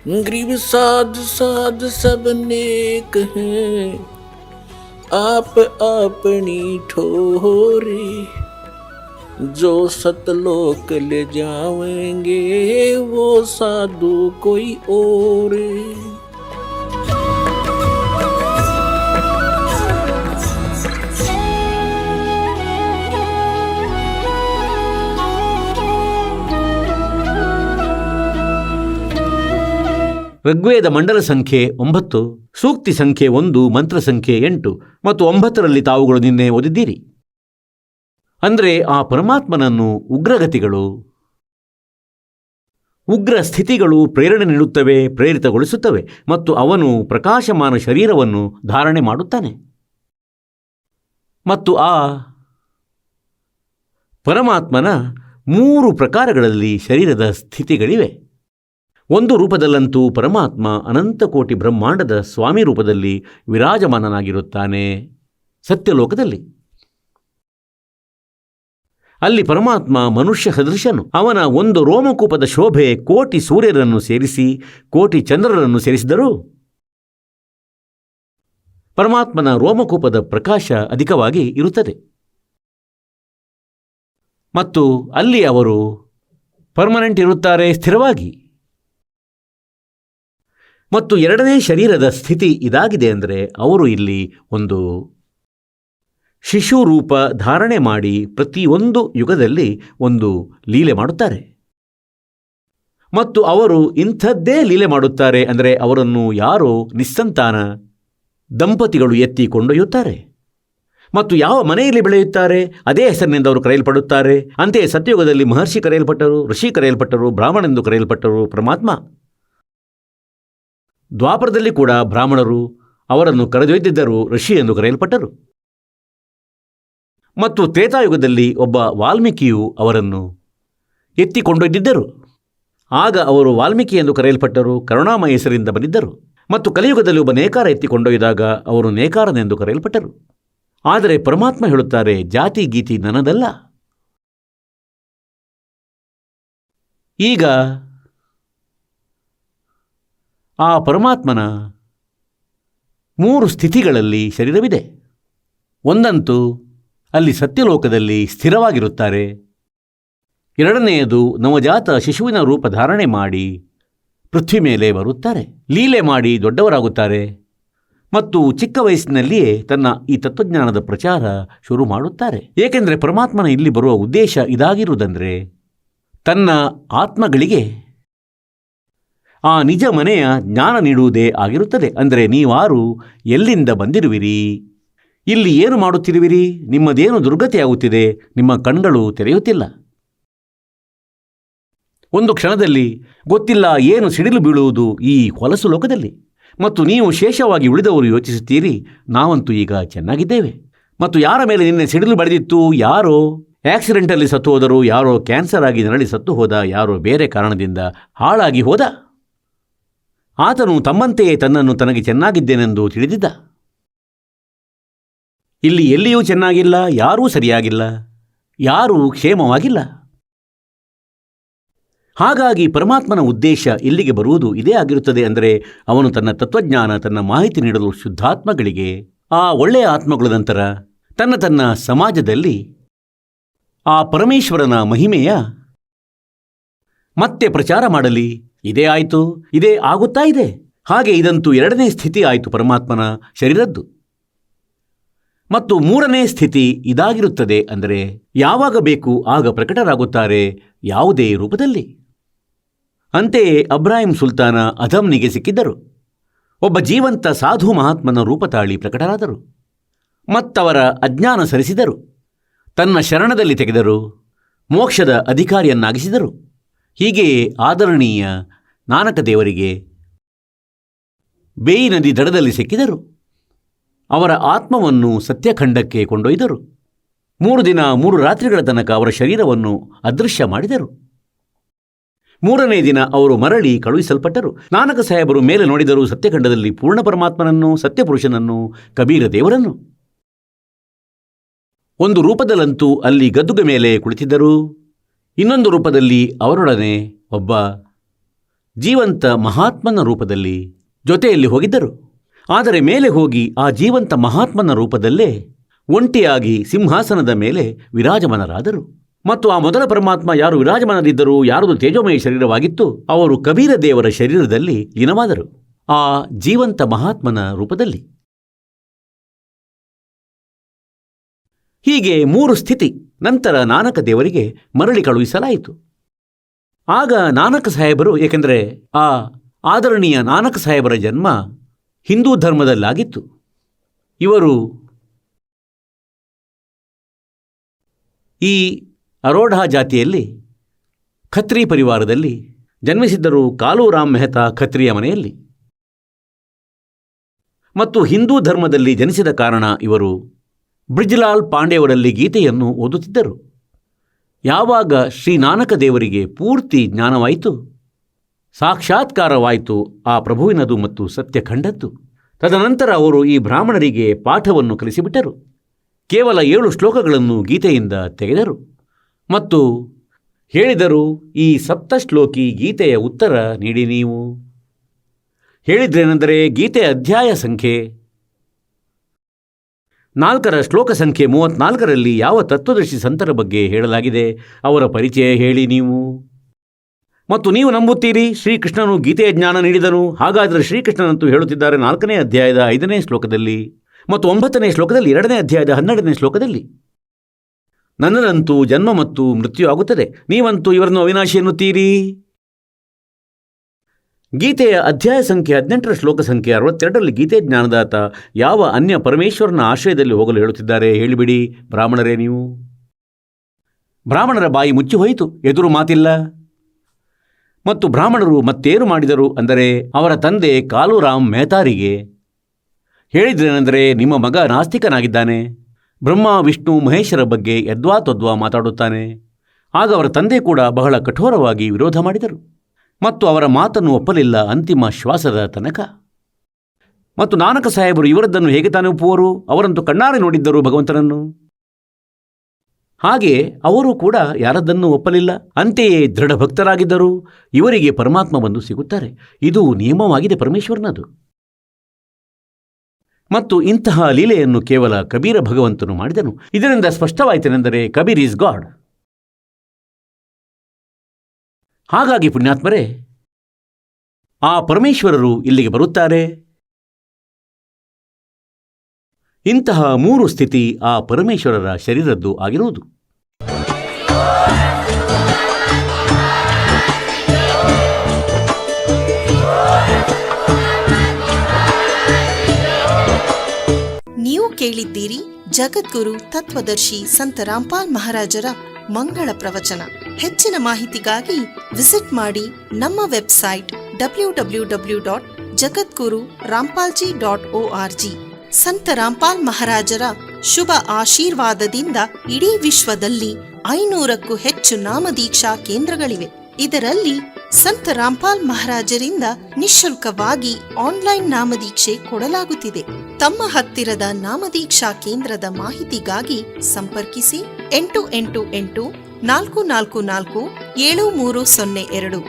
गरीब साध साध सब नेक हैं, आप अपनी ठोरी, जो सतलोक ले जावेंगे वो साधु कोई और। ಋಗ್ವೇದ ಮಂಡಲ ಸಂಖ್ಯೆ 9, ಸೂಕ್ತಿ ಸಂಖ್ಯೆ 1, ಮಂತ್ರ ಸಂಖ್ಯೆ 8 ಮತ್ತು 9ರಲ್ಲಿ ತಾವುಗಳು ನಿನ್ನೆ ಓದಿದ್ದೀರಿ. ಅಂದರೆ ಆ ಪರಮಾತ್ಮನನ್ನು ಉಗ್ರಗತಿಗಳು, ಉಗ್ರ ಸ್ಥಿತಿಗಳು ಪ್ರೇರಣೆ ನೀಡುತ್ತವೆ, ಪ್ರೇರಿತಗೊಳಿಸುತ್ತವೆ ಮತ್ತು ಅವನು ಪ್ರಕಾಶಮಾನ ಶರೀರವನ್ನು ಧಾರಣೆ ಮಾಡುತ್ತಾನೆ. ಮತ್ತು ಆ ಪರಮಾತ್ಮನ 3 ಪ್ರಕಾರಗಳಲ್ಲಿ ಶರೀರದ ಸ್ಥಿತಿಗಳಿವೆ. ಒಂದು ರೂಪದಲ್ಲಂತೂ ಪರಮಾತ್ಮ ಅನಂತಕೋಟಿ ಬ್ರಹ್ಮಾಂಡದ ಸ್ವಾಮಿ ರೂಪದಲ್ಲಿ ವಿರಾಜಮಾನನಾಗಿರುತ್ತಾನೆ ಸತ್ಯಲೋಕದಲ್ಲಿ. ಅಲ್ಲಿ ಪರಮಾತ್ಮ ಮನುಷ್ಯ ಸದೃಶನು. ಅವನ ಒಂದು ರೋಮಕೂಪದ ಶೋಭೆ ಕೋಟಿ ಸೂರ್ಯರನ್ನು ಸೇರಿಸಿ ಕೋಟಿ ಚಂದ್ರರನ್ನು ಸೇರಿಸಿದರೂ ಪರಮಾತ್ಮನ ರೋಮಕೂಪದ ಪ್ರಕಾಶ ಅಧಿಕವಾಗಿ ಇರುತ್ತದೆ. ಮತ್ತು ಅಲ್ಲಿ ಅವರು ಪರ್ಮನೆಂಟ್ ಇರುತ್ತಾರೆ, ಸ್ಥಿರವಾಗಿ. ಮತ್ತು ಎರಡನೇ ಶರೀರದ ಸ್ಥಿತಿ ಇದಾಗಿದೆ. ಅಂದರೆ ಅವರು ಇಲ್ಲಿ ಒಂದು ಶಿಶು ರೂಪ ಧಾರಣೆ ಮಾಡಿ ಪ್ರತಿಯೊಂದು ಯುಗದಲ್ಲಿ ಒಂದು ಲೀಲೆ ಮಾಡುತ್ತಾರೆ. ಮತ್ತು ಅವರು ಇಂಥದ್ದೇ ಲೀಲೆ ಮಾಡುತ್ತಾರೆ. ಅಂದರೆ ಅವರನ್ನು ಯಾರೋ ನಿಸ್ಸಂತಾನ ದಂಪತಿಗಳು ಎತ್ತಿ ಕೊಂಡೊಯ್ಯುತ್ತಾರೆ. ಮತ್ತು ಯಾವ ಮನೆಯಲ್ಲಿ ಬೆಳೆಯುತ್ತಾರೆ ಅದೇ ಹೆಸರಿನಿಂದ ಅವರು ಕರೆಯಲ್ಪಡುತ್ತಾರೆ. ಅಂತೆಯೇ ಸತ್ಯಯುಗದಲ್ಲಿ ಮಹರ್ಷಿ ಕರೆಯಲ್ಪಟ್ಟರು, ಋಷಿ ಕರೆಯಲ್ಪಟ್ಟರು, ಬ್ರಾಹ್ಮಣನೆಂದು ಕರೆಯಲ್ಪಟ್ಟರು ಪರಮಾತ್ಮ. ದ್ವಾಪರದಲ್ಲಿ ಕೂಡ ಬ್ರಾಹ್ಮಣರು ಅವರನ್ನು ಕರೆದೊಯ್ದಿದ್ದರು, ಋಷಿ ಎಂದು ಕರೆಯಲ್ಪಟ್ಟರು. ಮತ್ತು ತ್ರೇತಾಯುಗದಲ್ಲಿ ಒಬ್ಬ ವಾಲ್ಮೀಕಿಯು ಅವರನ್ನು ಎತ್ತಿಕೊಂಡೊಯ್ದಿದ್ದರು. ಆಗ ಅವರು ವಾಲ್ಮೀಕಿ ಎಂದು ಕರೆಯಲ್ಪಟ್ಟರು, ಕರುಣಾಮಯ ಹೆಸರಿಂದ ಬಂದಿದ್ದರು. ಮತ್ತು ಕಲಿಯುಗದಲ್ಲಿ ಒಬ್ಬ ನೇಕಾರ ಎತ್ತಿಕೊಂಡೊಯ್ದಾಗ ಅವರು ನೇಕಾರನೆಂದು ಕರೆಯಲ್ಪಟ್ಟರು. ಆದರೆ ಪರಮಾತ್ಮ ಹೇಳುತ್ತಾರೆ, ಜಾತಿ ಗೀತಿ ನನ್ನದಲ್ಲ. ಈಗ ಆ ಪರಮಾತ್ಮನ 3 ಸ್ಥಿತಿಗಳಲ್ಲಿ ಶರೀರವಿದೆ. ಒಂದಂತೂ ಅಲ್ಲಿ ಸತ್ಯಲೋಕದಲ್ಲಿ ಸ್ಥಿರವಾಗಿರುತ್ತಾರೆ. ಎರಡನೆಯದು ನವಜಾತ ಶಿಶುವಿನ ರೂಪ ಧಾರಣೆ ಮಾಡಿ ಪೃಥ್ವಿ ಮೇಲೆ ಬರುತ್ತಾರೆ, ಲೀಲೆ ಮಾಡಿ ದೊಡ್ಡವರಾಗುತ್ತಾರೆ. ಮತ್ತು ಚಿಕ್ಕ ವಯಸ್ಸಿನಲ್ಲಿಯೇ ತನ್ನ ಈ ತತ್ವಜ್ಞಾನದ ಪ್ರಚಾರ ಶುರು ಮಾಡುತ್ತಾರೆ. ಏಕೆಂದರೆ ಪರಮಾತ್ಮನ ಇಲ್ಲಿ ಬರುವ ಉದ್ದೇಶ ಇದಾಗಿರುವುದಂದರೆ ತನ್ನ ಆತ್ಮಗಳಿಗೆ ಆ ನಿಜ ಮನೆಯ ಜ್ಞಾನ ನೀಡುವುದೇ ಆಗಿರುತ್ತದೆ. ಅಂದರೆ ನೀವಾರು, ಎಲ್ಲಿಂದ ಬಂದಿರುವಿರಿ, ಇಲ್ಲಿ ಏನು ಮಾಡುತ್ತಿರುವಿರಿ, ನಿಮ್ಮದೇನು ದುರ್ಗತಿಯಾಗುತ್ತಿದೆ, ನಿಮ್ಮ ಕಣ್ಗಳು ತೆರೆಯುತ್ತಿಲ್ಲ. ಒಂದು ಕ್ಷಣದಲ್ಲಿ ಗೊತ್ತಿಲ್ಲ ಏನು ಸಿಡಿಲು ಬೀಳುವುದು ಈ ಹೊಲಸು ಲೋಕದಲ್ಲಿ. ಮತ್ತು ನೀವು ಶೇಷವಾಗಿ ಉಳಿದವರು ಯೋಚಿಸುತ್ತೀರಿ, ನಾವಂತೂ ಈಗ ಚೆನ್ನಾಗಿದ್ದೇವೆ. ಮತ್ತು ಯಾರ ಮೇಲೆ ನಿನ್ನೆ ಸಿಡಿಲು ಬಡಿದಿತ್ತು, ಯಾರೋ ಆಕ್ಸಿಡೆಂಟಲ್ಲಿ ಸತ್ತು ಹೋದರು, ಯಾರೋ ಕ್ಯಾನ್ಸರ್ ಆಗಿ ನರಳಿ ಸತ್ತು ಹೋದ, ಯಾರೋ ಬೇರೆ ಕಾರಣದಿಂದ ಹಾಳಾಗಿ ಹೋದ. ಆತನು ತಮ್ಮಂತೆಯೇ ತನ್ನನ್ನು ತನಗೆ ಚೆನ್ನಾಗಿದ್ದೇನೆಂದು ತಿಳಿದಿದ್ದ. ಇಲ್ಲಿ ಎಲ್ಲಿಯೂ ಚೆನ್ನಾಗಿಲ್ಲ, ಯಾರೂ ಸರಿಯಾಗಿಲ್ಲ, ಯಾರೂ ಕ್ಷೇಮವಾಗಿಲ್ಲ. ಹಾಗಾಗಿ ಪರಮಾತ್ಮನ ಉದ್ದೇಶ ಇಲ್ಲಿಗೆ ಬರುವುದು ಇದೇ ಆಗಿರುತ್ತದೆ. ಅಂದರೆ ಅವನು ತನ್ನ ತತ್ವಜ್ಞಾನ, ತನ್ನ ಮಾಹಿತಿ ನೀಡಲು ಶುದ್ಧಾತ್ಮಗಳಿಗೆ, ಆ ಒಳ್ಳೆಯ ಆತ್ಮಗಳ ನಂತರ ತನ್ನ ಸಮಾಜದಲ್ಲಿ ಆ ಪರಮೇಶ್ವರನ ಮಹಿಮೆಯ ಮತ್ತೆ ಪ್ರಚಾರ ಮಾಡಲಿ. ಇದೇ ಆಯಿತು, ಇದೇ ಆಗುತ್ತಾ ಇದೆ. ಹಾಗೆ ಇದಂತೂ ಎರಡನೇ ಸ್ಥಿತಿ ಆಯಿತು ಪರಮಾತ್ಮನ ಶರೀರದ್ದು. ಮತ್ತು ಮೂರನೇ ಸ್ಥಿತಿ ಇದಾಗಿರುತ್ತದೆ. ಅಂದರೆ ಯಾವಾಗ ಬೇಕು ಆಗ ಪ್ರಕಟರಾಗುತ್ತಾರೆ, ಯಾವುದೇ ರೂಪದಲ್ಲಿ. ಅಂತೆಯೇ ಅಬ್ರಾಹಿಂ ಸುಲ್ತಾನ ಅಧಮ್ನಿಗೆ ಸಿಕ್ಕಿದ್ದರು. ಒಬ್ಬ ಜೀವಂತ ಸಾಧು ಮಹಾತ್ಮನ ರೂಪ ತಾಳಿ ಪ್ರಕಟರಾದರು. ಮತ್ತವರ ಅಜ್ಞಾನ ಸರಿಸಿದರು, ತನ್ನ ಶರಣದಲ್ಲಿ ತೆಗೆದರು, ಮೋಕ್ಷದ ಅಧಿಕಾರಿಯನ್ನಾಗಿಸಿದರು. ಹೀಗೆಯೇ ಆದರಣೀಯ ನಾನಕ ದೇವರಿಗೆ ಬೇಯಿ ನದಿ ದಡದಲ್ಲಿ ಸಿಕ್ಕಿದರು. ಅವರ ಆತ್ಮವನ್ನು ಸತ್ಯಖಂಡಕ್ಕೆ ಕೊಂಡೊಯ್ದರು. 3 ದಿನ 3 ರಾತ್ರಿಗಳ ತನಕ ಅವರ ಶರೀರವನ್ನು ಅದೃಶ್ಯ ಮಾಡಿದರು. 3ನೇ ದಿನ ಅವರು ಮರಳಿ ಕಳುಹಿಸಲ್ಪಟ್ಟರು. ನಾನಕ ಸಾಹೇಬರು ಮೇಲೆ ನೋಡಿದರು ಸತ್ಯಖಂಡದಲ್ಲಿ ಪೂರ್ಣ ಪರಮಾತ್ಮನನ್ನು, ಸತ್ಯಪುರುಷನನ್ನು, ಕಬೀರ ದೇವರನ್ನು. ಒಂದು ರೂಪದಲ್ಲಂತೂ ಅಲ್ಲಿ ಗದ್ದುಗೆ ಮೇಲೆ ಕುಳಿತಿದ್ದರು. ಇನ್ನೊಂದು ರೂಪದಲ್ಲಿ ಅವರೊಡನೆ ಒಬ್ಬ ಜೀವಂತ ಮಹಾತ್ಮನ ರೂಪದಲ್ಲಿ ಜೊತೆಯಲ್ಲಿ ಹೋಗಿದ್ದರು. ಆದರೆ ಮೇಲೆ ಹೋಗಿ ಆ ಜೀವಂತ ಮಹಾತ್ಮನ ರೂಪದಲ್ಲೇ ಒಂಟಿಯಾಗಿ ಸಿಂಹಾಸನದ ಮೇಲೆ ವಿರಾಜಮಾನರಾದರು. ಮತ್ತು ಆ ಮೊದಲ ಪರಮಾತ್ಮ ಯಾರು ವಿರಾಜಮಾನರಿದ್ದರೂ, ಯಾರದು ತೇಜೋಮಯ ಶರೀರವಾಗಿತ್ತು, ಅವರು ಕಬೀರ ದೇವರ ಶರೀರದಲ್ಲಿ ಲೀನವಾದರು, ಆ ಜೀವಂತ ಮಹಾತ್ಮನ ರೂಪದಲ್ಲಿ. ಹೀಗೆ 3 ಸ್ಥಿತಿ ನಂತರ ನಾನಕ ದೇವರಿಗೆ ಮರಳಿ ಕಳುಹಿಸಲಾಯಿತು. ಆಗ ನಾನಕ ಸಾಹೇಬರು, ಏಕೆಂದರೆ ಆ ಆದರಣೀಯ ನಾನಕ ಸಾಹೇಬರ ಜನ್ಮ ಹಿಂದೂ ಧರ್ಮದಲ್ಲಾಗಿತ್ತು, ಇವರು ಈ ಅರೋಢಾ ಜಾತಿಯಲ್ಲಿ ಖತ್ರಿ ಪರಿವಾರದಲ್ಲಿ ಜನ್ಮಿಸಿದ್ದರು. ಕಾಲೂರಾಮ್ ಮೆಹ್ತಾ ಖತ್ರಿಯ ಮನೆಯಲ್ಲಿ. ಮತ್ತು ಹಿಂದೂ ಧರ್ಮದಲ್ಲಿ ಜನಿಸಿದ ಕಾರಣ ಇವರು ಬ್ರಿಜ್ಲಾಲ್ ಪಾಂಡೆಯವರಲ್ಲಿ ಗೀತೆಯನ್ನು ಓದುತ್ತಿದ್ದರು. ಯಾವಾಗ ಶ್ರೀ ನಾನಕ ದೇವರಿಗೆ ಪೂರ್ತಿ ಜ್ಞಾನವಾಯಿತು, ಸಾಕ್ಷಾತ್ಕಾರವಾಯಿತು ಆ ಪ್ರಭುವಿನದು ಮತ್ತು ಸತ್ಯ ಕಂಡದ್ದು, ತದನಂತರ ಅವರು ಈ ಬ್ರಾಹ್ಮಣರಿಗೆ ಪಾಠವನ್ನು ಕಲಿಸಿಬಿಟ್ಟರು. ಕೇವಲ 7 ಶ್ಲೋಕಗಳನ್ನು ಗೀತೆಯಿಂದ ತೆಗೆದರು ಮತ್ತು ಹೇಳಿದರು, ಈ 7 ಶ್ಲೋಕಿ ಗೀತೆಯ ಉತ್ತರ ನೀಡಿ. ನೀವು ಹೇಳಿದ್ರೇನೆಂದರೆ, ಗೀತೆಯ ಅಧ್ಯಾಯ ಸಂಖ್ಯೆ 4ರ ಶ್ಲೋಕ ಸಂಖ್ಯೆ 34ರಲ್ಲಿ ಯಾವ ತತ್ವದರ್ಶಿ ಸಂತರ ಬಗ್ಗೆ ಹೇಳಲಾಗಿದೆ, ಅವರ ಪರಿಚಯ ಹೇಳಿ ನೀವು. ಮತ್ತು ನೀವು ನಂಬುತ್ತೀರಿ ಶ್ರೀಕೃಷ್ಣನು ಗೀತೆಯ ಜ್ಞಾನ ನೀಡಿದನು. ಹಾಗಾದರೆ ಶ್ರೀಕೃಷ್ಣನಂತೂ ಹೇಳುತ್ತಿದ್ದಾರೆ 4ನೇ ಅಧ್ಯಾಯದ 5ನೇ ಶ್ಲೋಕದಲ್ಲಿ ಮತ್ತು 9ನೇ ಶ್ಲೋಕದಲ್ಲಿ, 2ನೇ ಅಧ್ಯಾಯದ 12ನೇ ಶ್ಲೋಕದಲ್ಲಿ, ನನ್ನದಂತೂ ಜನ್ಮ ಮತ್ತು ಮೃತ್ಯು ಆಗುತ್ತದೆ, ನೀವಂತೂ ಇವರನ್ನು ಅವಿನಾಶಿ ಎನ್ನುತ್ತೀರಿ. ಗೀತೆಯ ಅಧ್ಯಾಯ ಸಂಖ್ಯೆ 18ರ ಶ್ಲೋಕ ಸಂಖ್ಯೆ 62ರಲ್ಲಿ ಗೀತೆ ಜ್ಞಾನದಾತ ಯಾವ ಅನ್ಯ ಪರಮೇಶ್ವರನ ಆಶ್ರಯದಲ್ಲಿ ಹೋಗಲು ಹೇಳುತ್ತಿದ್ದಾರೆ, ಹೇಳಿಬಿಡಿ ಬ್ರಾಹ್ಮಣರೇ ನೀವು. ಬ್ರಾಹ್ಮಣರ ಬಾಯಿ ಮುಚ್ಚಿ ಹೋಯಿತು, ಎದುರು ಮಾತಿಲ್ಲ. ಮತ್ತು ಬ್ರಾಹ್ಮಣರು ಮತ್ತೇನು ಮಾಡಿದರು ಅಂದರೆ, ಅವರ ತಂದೆ ಕಾಲೂರಾಮ್ ಮೆಹ್ತಾರಿಗೆ ಹೇಳಿದ್ರೇನೆಂದರೆ, ನಿಮ್ಮ ಮಗ ನಾಸ್ತಿಕನಾಗಿದ್ದಾನೆ, ಬ್ರಹ್ಮ ವಿಷ್ಣು ಮಹೇಶರ ಬಗ್ಗೆ ಯದ್ವಾ ಮಾತಾಡುತ್ತಾನೆ. ಆಗ ಅವರ ತಂದೆ ಕೂಡ ಬಹಳ ಕಠೋರವಾಗಿ ವಿರೋಧ ಮಾಡಿದರು ಮತ್ತು ಅವರ ಮಾತನ್ನು ಒಪ್ಪಲಿಲ್ಲ ಅಂತಿಮ ಶ್ವಾಸದ ತನಕ. ಮತ್ತು ನಾನಕ ಸಾಹೇಬರು ಇವರದ್ದನ್ನು ಹೇಗೆ ತಾನೇ ಒಪ್ಪುವರು, ಅವರಂತೂ ಕಣ್ಣಾರೆ ನೋಡಿದ್ದರು ಭಗವಂತನನ್ನು. ಹಾಗೆ ಅವರು ಕೂಡ ಯಾರದ್ದನ್ನೂ ಒಪ್ಪಲಿಲ್ಲ. ಅಂತೆಯೇ ದೃಢ ಭಕ್ತರಾಗಿದ್ದರು. ಇವರಿಗೆ ಪರಮಾತ್ಮ ಬಂದು ಸಿಗುತ್ತಾರೆ, ಇದು ನಿಯಮವಾಗಿದೆ ಪರಮೇಶ್ವರನದು. ಮತ್ತು ಇಂತಹ ಲೀಲೆಯನ್ನು ಕೇವಲ ಕಬೀರ ಭಗವಂತನು ಮಾಡಿದನು. ಇದರಿಂದ ಸ್ಪಷ್ಟವಾಯಿತೆನೆಂದರೆ, ಕಬೀರ್ ಈಸ್ ಗಾಡ್. ಹಾಗಾಗಿ ಪುಣ್ಯಾತ್ಮರೇ, ಆ ಪರಮೇಶ್ವರರು ಇಲ್ಲಿಗೆ ಬರುತ್ತಾರೆ. ಇಂತಹ 3 ಸ್ಥಿತಿ ಆ ಪರಮೇಶ್ವರರ ಶರೀರದ್ದು ಆಗಿರುವುದು. ನೀವು ಕೇಳಿದ್ದೀರಿ ಜಗದ್ಗುರು ತತ್ವದರ್ಶಿ ಸಂತ ರಾಮ್ಪಾಲ್ ಮಹಾರಾಜರ ಮಂಗಳ ಪ್ರವಚನ. ಹೆಚ್ಚಿನ ಮಾಹಿತಿಗಾಗಿ ವಿಸಿಟ್ ಮಾಡಿ ನಮ್ಮ ವೆಬ್ಸೈಟ್ www.jagadguru-rampalji.org. ಸಂತ ರಾಮ್ಪಾಲ್ ಮಹಾರಾಜರ ಶುಭ ಆಶೀರ್ವಾದದಿಂದ ಇಡೀ ವಿಶ್ವದಲ್ಲಿ 500ಕ್ಕೂ ಹೆಚ್ಚು ನಾಮದೀಕ್ಷಾ ಕೇಂದ್ರಗಳಿವೆ. ಇದರಲ್ಲಿ ಸಂತ ರಾಮ್ಪಾಲ್ ಮಹಾರಾಜರಿಂದ ನಿಶುಲ್ಕವಾಗಿ ಆನ್ಲೈನ್ ನಾಮದೀಕ್ಷೆ ಕೊಡಲಾಗುತ್ತಿದೆ. ತಮ್ಮ ಹತ್ತಿರದ ನಾಮದೀಕ್ಷಾ ಕೇಂದ್ರದ ಮಾಹಿತಿಗಾಗಿ ಸಂಪರ್ಕಿಸಿ 888 444 7302